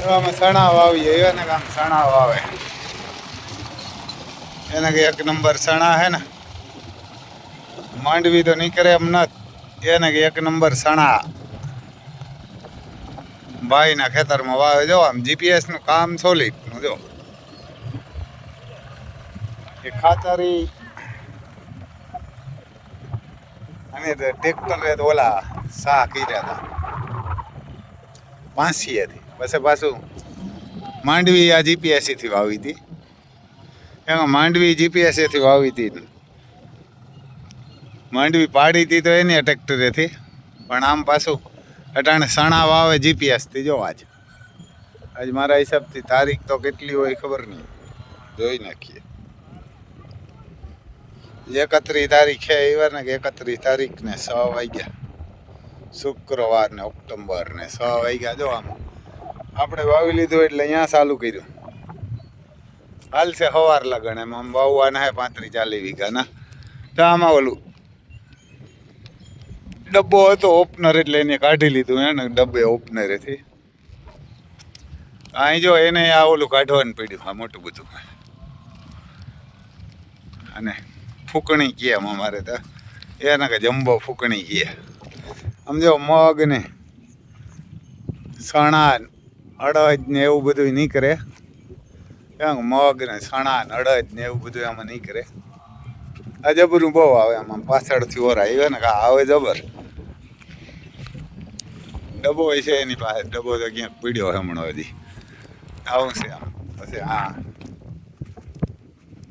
અમે સણા વાવીએ એને કામ સણા વાવે એને કે એક નંબર સણા હે ને માંડવી તો નીકળે એમ નથી એને કે એક નંબર સણા ભાઈના ખેતરમાં વાવે જો આમ જીપીએસ નું કામ સોલિડ નું જો એ ખાતરી અને ટ્રેક્ટરે તો ઓલા સા કર્યા હતા 500થી પછી પાછું માંડવી આ જીપીએસથી વાવી હતી એમાં માંડવી જીપીએસથી વાવી હતી માંડવી પાડી હતી તો એની ટ્રેક્ટરેથી પણ આમ પાછું અટાણે સણા વાવે જીપીએસથી જો આજ મારા હિસાબથી તારીખ તો કેટલી હોય ખબર નહીં જોઈ નાખીએ 31 તારીખ છે એવાર ને 31 તારીખ ને 6 વાગ્યા શુક્રવાર ને ઓક્ટોબર ને 6 વાગ્યા જો આમ આપણે વાવી લીધું એટલે અહીંયા ચાલુ કર્યું હાલ છે સવાર લગન એમ આમ વાવવાના હે 35-40 વીઘાના તો આમાં ઓલું ડબ્બો હતો ઓપનર એટલે એને કાઢી લીધું એને ડબ્બે ઓપનરેથી અહીં જો એને આ ઓલું કાઢવાનું પડ્યું આ મોટું બધું અને ફૂકણી કહે એમ અમારે તો એને કે જમ્બો ફૂકણી કહે સમજો મગ ને સણા અડદ ને એવું બધું નીકળે મગ ને સણા ને અડદ ને એવું બધું આમાં નીકળે આ જબરું બહુ આવે આમાં પાછળથી ઓર આવે ને આવે જબર ડબ્બો હોય છે એની પાસે ડબ્બો તો ક્યાંક પીડ્યો હમણાં હજી આવું છે આમ પછી હા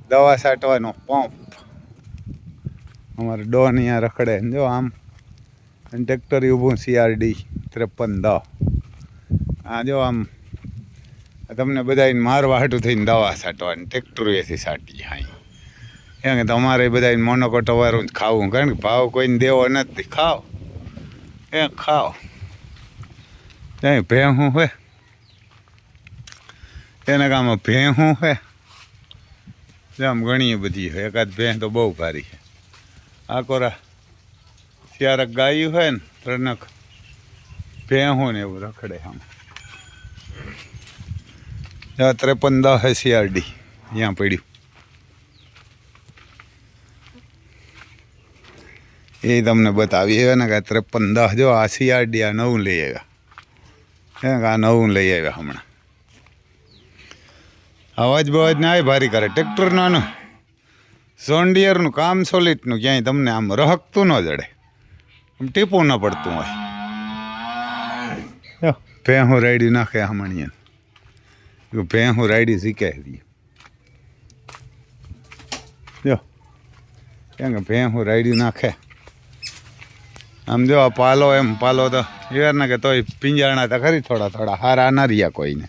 દવા છાંટવાનો પંપ અમારે ડોન અહીંયા રખડે જો આમ ટ્રેક્ટર ઊભું CRD 5310 હા જો આમ તમને બધાને મારવા હાટું થઈને દવા છાંટવાની ટ્રેક્ટરેથી છાંટી હા એમ કે તમારે બધાને મોનોકોટોવાળું જ ખાવું કારણ કે ભાવ કોઈને દેવો નથી ખાઓ એ ખાઓ ત્યાં ભેહું હોય એના ગામમાં ભેહું હોય આમ ઘણી બધી હોય એકાદ ભેં તો બહુ ભારી છે આ કોરા ક્યારેક ગાયું હોય ને ત્રણક ભેહું ને એવું રખડે આમ 5310 CRD અહીંયા પડ્યું એ તમને બતાવી ને કે 5310 જો આ CRD આ નવું લઈ આવ્યા આ નવું લઈ આવ્યા હમણાં અવાજ બવાજ ને આ ભારી કરે ટ્રેક્ટર નાનું ઝોન્ડિયરનું કામ સોલિડનું ક્યાંય તમને આમ રહકતું ન જડે આમ ટીપું ન પડતું હોય ભેહું રાયડી નાખે હમણાં ભેહું રાયડી શીખે જો કેમ કે ભેહું રાયડી નાખે આમ જો આ પાલો એમ પાલો તો યાર ને કે તોય પિંજાણા તો ખરી થોડા થોડા હારા ના રહ્યા કોઈને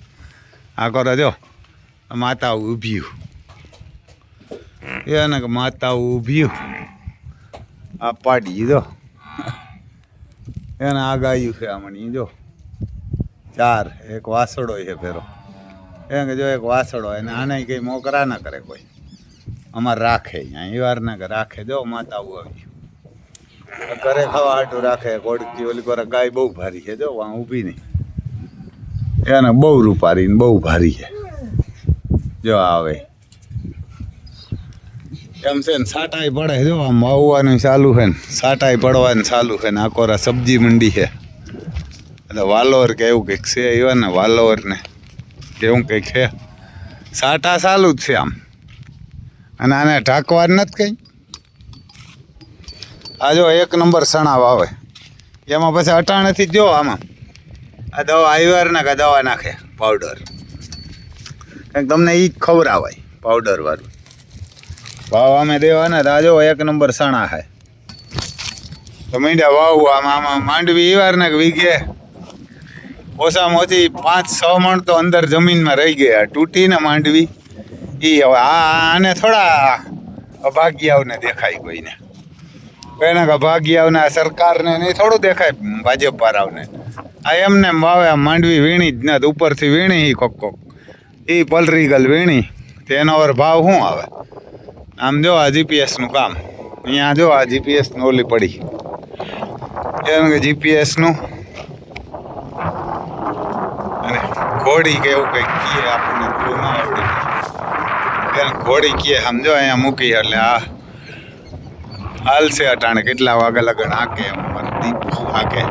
આ કરો જો માતા ઊભ્યું એને કે માતા ઊભ્યું આ પાડી દો એને આગાયું છે આમણી જો 4 એક વાસડો છે ફેરો એમ કે જો એક વાસડો એને આને કંઈ મોકરા ના કરે કોઈ અમારે રાખે અહીંયા એ વાર ના કે રાખે જો માતા આવ્યું ઘરે ખાવા હાટું રાખે ઘોડકી ઓલી કોરા ગાય બહુ ભારી છે જો વાં ઊભી નહીં એને બહુ રૂપારી ને બહુ ભારી છે જો આવે એમ છે ને સાટાઈ પડે જો આમ વાવવાનું ચાલુ છે ને સાટાઈ પડવાનું ચાલુ છે ને આ કોરા સબ્જી મંડી છે એટલે વાલોર કે એવું કંઈક છે એવા ને વાલોર ને કેવું કંઈક છે સાટા ચાલુ જ છે આમ અને આને ઢાંકવાનું નથી કંઈ આ જો એક નંબર સણા વાવે એમાં પછી અટાણેથી જ જો આમાં આ દવા આવ્યા ને કે દવા નાખે પાવડર કંઈક તમને એ જ ખવડાવાય પાવડરવાળું ભાવ અમે દેવાના તો આ જો એક નંબર સણા છે તો મીંડ્યા વાવવું આમાં માંડવી વાર ને વીઘે ઓછામાં ઓછી 5-6 મણ તો અંદર જમીનમાં રહી ગયા તૂટીને માંડવી એ હવે આને થોડા અભાગ્યાઓને દેખાય કોઈને કોઈને અભાગ્યાઓને સરકારને નહીં થોડું દેખાય ભાજપ વાળાઓને આ એમને વાવે માંડવી વીણી જ નથી ઉપરથી વીણી કોક એ પલરી ગલ વીણી તેનો ઓર ભાવ શું આવે આમ જો આ જીપીએસનું કામ અહીંયા જો આ જીપીએસનું ઓલી પડી એમ કે જીપીએસનું અને ઘોડી કે એવું કંઈક કીએ આપણને તો ના આવડે એને ઘોડી કીએ સમજો અહીંયા મૂકી એટલે આ હાલશે અટાણે કેટલા વાગે લગન હાકે અમારે દીપ હાકે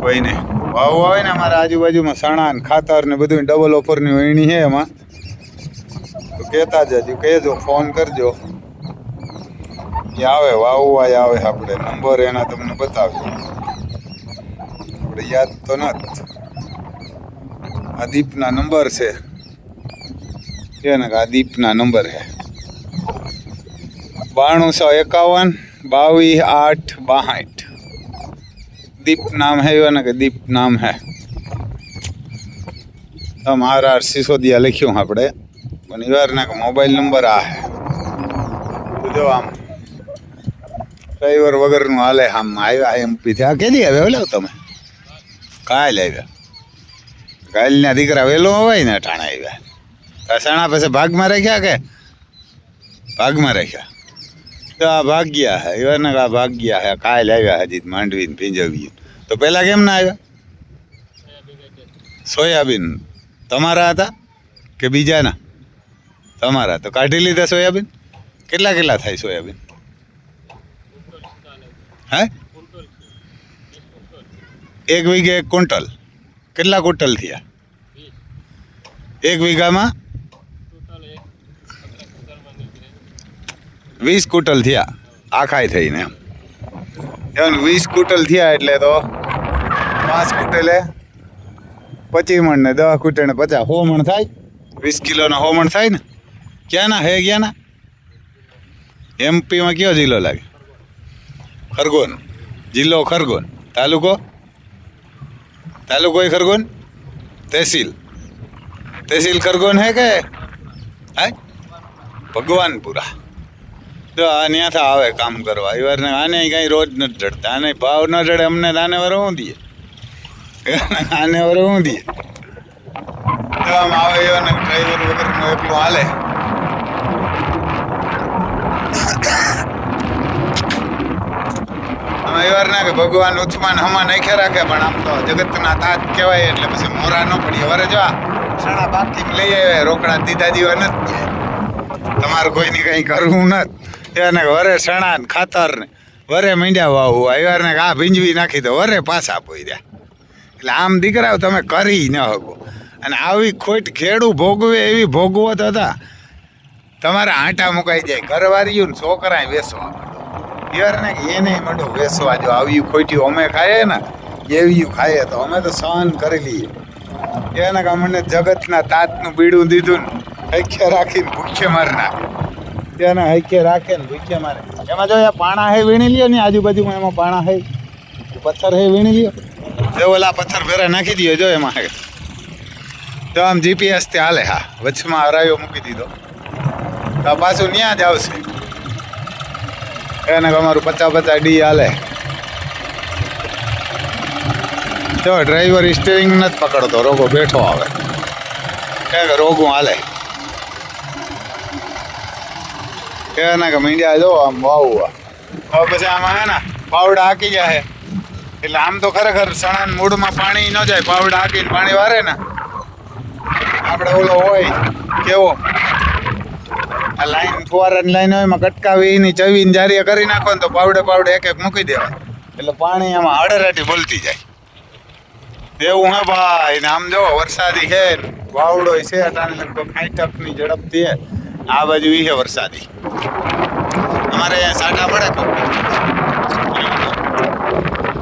કોઈને ભાવ આવે ને અમારા આજુબાજુમાં સણા ને ખાતર ને બધું ડબલ ઓફરની વહીણી છે એમાં તો કહેતા જજો કહેજો ફોન કરજો એ આવે વાવવા આવે આપણે નંબર એના તમને બતાવીએ આપણે યાદ તો નથી આ દીપના નંબર છે એને આ દીપના નંબર છે 9251 22 8 62 दीप नाम है यो ना कि दीप नाम है हम RR सिसोदिया लिख्યું આપણે પણ ઈવારના કે મોબાઈલ નંબર આ હે તો જો આમ ડ્રાઈવર વગરનું હાલે આમ આવ્યા MP થી આ કેદી આવે ઓલો તમે કાલ આવ્યા કાલના દીકરા વેલો હોય ને ઠાણા આવ્યા કસાણા પછી ભાગમાં રાખ્યા કે ભાગમાં રાખ્યા તો આ ભાગ્યા હે ઈવારના આ ભાગ્યા હે કાલ આવ્યા હજી માંડવીને ભીંજવ્યું તો પહેલા કેમ ના આવ્યા સોયાબીન તમારા હતા કે બીજાના તમારા તો કાઢી લીધા સોયાબીન કેટલા કેટલા થાય સોયાબીન હે 1 વીઘે 1 ક્વિન્ટલ કેટલા ક્વિન્ટલ થયા 1 વીઘામાં 20 ક્વિન્ટલ થયા આખાય થઈને એમ 20 ક્વિન્ટલ થયા એટલે તો 5 ક્વિન્ટલે 25 મણ ને 10 ક્વિન્ટલ 50 100 મણ થાય 20 કિલોના 100 મણ થાય ને ક્યાંના હે ક્યાંના MP માં કયો જિલ્લો લાગે ખરગોન જિલ્લો ખરગોન તાલુકો ખરગોન તહેસીલ ખરગોન હે કે હે ભગવાનપુરા તો આ ત્યાંથી આવે કામ કરવા એ વાર આને કાંઈ રોજ નથી જડતા આને ભાવ ન જડે અમને આને વાર હું દઈએ આને વાર હું દઈએ તો આમ આવે એવાને ડ્રાઈવર વગરનું એકલું હાલે આમાં એ વાર ના કે ભગવાન ઉચ્ચમાન હમા નાખ્યા રાખે પણ આમ તો જગતના તાત કહેવાય એટલે પછી મોરા ન પડીએ વરે જો સણા બાકી લઈ આવે રોકડા દીધા જેવા નથી તમારે કોઈને કંઈ કરવું નથી એને વરે સણા ને ખાતર ને વરે મીંડ્યા વાવું આવ્યા ને આ ભીંજવી નાખી તો વરે પાછા પોઈ રહ્યા એટલે આમ દીકરાઓ તમે કરી ન શકો અને આવી ખોટ ખેડૂ ભોગવે એવી ભોગવો તો હતા તમારા આંટા મુકાઈ જાય ઘરવાળીયું ને છોકરા વેસવા યાર ને એને મંડો વેસવા જો આવી ખોટ્યું અમે ખાઈએ ને એવી ખાઈએ તો અમે તો સહન કરી લઈએ એને કે અમને જગતના તાતનું બીડું દીધું ને હૈખે રાખીને ભૂખે મારી નાખે તેને હૈખે રાખે ને ભૂખે મારે એમાં જો પાણા હે વીણી લ્યો ને આજુબાજુમાં એમાં પાણા હે પથ્થર હે વીણી લ્યો જો ઓલા પથ્થર ફેરા નાખી દો જો એમાં હે તો આમ GPS થી હાલે હા વચમાં હરાયો મૂકી દીધો તો પાછું ત્યાં જ આવશે એને અમારું 50-50 ડી હાલે જો ડ્રાઈવર સ્ટીરિંગ નથી પકડતો રોગો બેઠો આવે કે રોગું હાલે એના કે મીંડ્યા જો આમ વાવું હવે પછી આમાં હે ને પાવડા હાકી જાય એટલે આમ તો ખરેખર સણાના મૂળમાં પાણી ન જાય પાવડા હાકીને પાણી વારે ને આપણે ઓલો હોય કેવો આ લાઈન ફુવારાની લાઈન હોય એમાં કટકાવીને ચવીને જારી કરી નાખો ને તો પાવડે એક મૂકી દેવાય એટલે પાણી આમાં હળરાટી બોલતી જાય એવું હે ભાઈ ને આમ જો વરસાદી છે વાવડો છે અટાણે લગભગ 60ની ઝડપથી હે આ બાજુ છે વરસાદી અમારે સાટા પડે ખૂબ